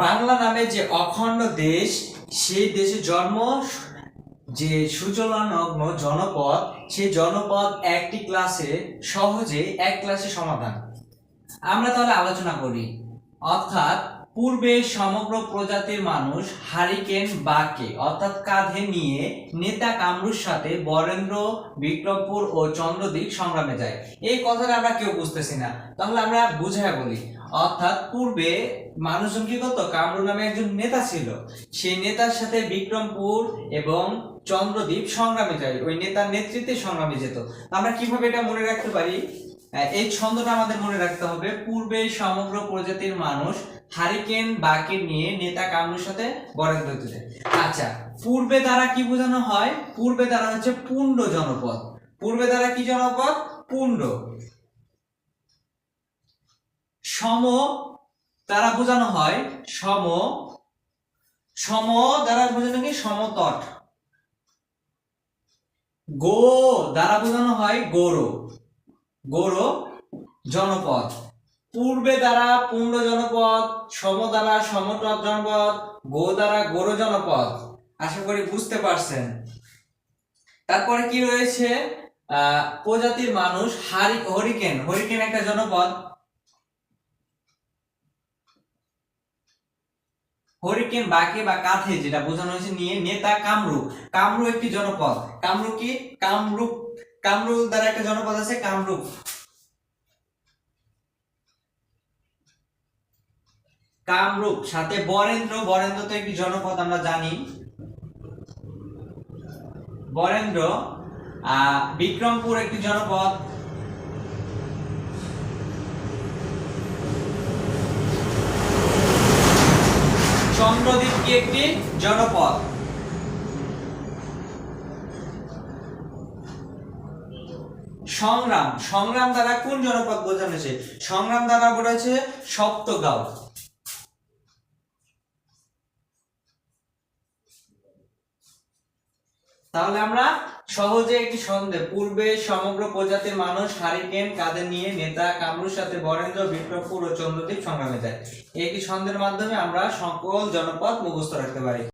বাংলা নামে যে অখণ্ড দেশ, সেই দেশে জন্ম যে সুজলানগ্ন জনপদ, সেই জনপদ একটি ক্লাসে সহজে এক ক্লাসে সমাধান। আমরা তাহলে আলোচনা করি। অর্থাৎ পূর্বে সমগ্র প্রজাতির মানুষ হারিকেন বাকে অর্থাৎ কাঁধে নিয়ে নেতা কামরুর সাথে বরেন্দ্র, বিক্রমপুর ও চন্দ্রদ্বীপ সংগ্রামে যায়। এই কথাটা আমরা কেউ বুঝতেছি না, তাহলে আমরা বুঝায় বলি। অর্থাৎ পূর্বে মানুষজন কি করতো, কামরু নামে একজন নেতা ছিল, সেই নেতার সাথে বিক্রমপুর এবং চন্দ্রদ্বীপ সংগ্রামে যায়, ওই নেতার নেতৃত্বে সংগ্রামে যেত। আমরা কিভাবে এটা মনে রাখতে পারি? এই ছন্দটা আমাদের মনে রাখতে হবে। পূর্বে সমগ্র প্রজাতির মানুষ হারিকেন বাকে নিয়ে নেতা কামরুর সাথে বরেন্দ্র যায়। আচ্ছা, পূর্বে দ্বারা কি বোঝানো হয়? পূর্বে দ্বারা হচ্ছে পুণ্ড জনপদ। পূর্বে দ্বারা কি জনপদ? পুণ্ড। সম দ্বারা বোঝানো হয় সম। সম দ্বারা বোঝানো কি? সমতট। গো দ্বারা বোঝানো হয় গৌর। গৌর জনপদ। পূর্বে দ্বারা পুণ্ড জনপদ, সম দ্বারা সমতট জনপদ, গো দ্বারা গৌর জনপদ। আশা করি বুঝতে পারছেন। তারপরে কি রয়েছে? প্রজাতির মানুষ হরিকেন। হরিকেন একটা জনপদ। হরিকেন বাকে বা কাঁধে যেটা বোঝানো হয়েছে নিয়ে নেতা কামরু। কামরু একটি জনপদ। কামরু কি? কামরূপ। কামরু দ্বারা একটা জনপদ আছে কামরূপ। কামরূপ সাথে বরেন্দ্র। বরেন্দ্র তো একটি জনপদ, আমরা জানি। বরেন্দ্র। বিক্রমপুর একটি জনপদ। চন্দ্রদ্বীপ কি একটি জনপদ। সংগ্রাম। সংগ্রাম দ্বারা কোন জনপদ বোঝানো হয়েছে? সংগ্রাম দ্বারা বোঝাচ্ছে সপ্তগাঁও। তাহলে আমরা সহজে একটি সন্দেহ, পূর্বে সমগ্র প্রজাতির মানুষ হারিকেন কাঁধে নিয়ে নেতা কামরুর সাথে বরেন্দ্র, বিক্রমপুর ও চন্দ্রদ্বীপ সংগ্রামে যায়। একটি সন্দেহের মাধ্যমে আমরা সকল জনপদ মুখস্থ রাখতে পারি।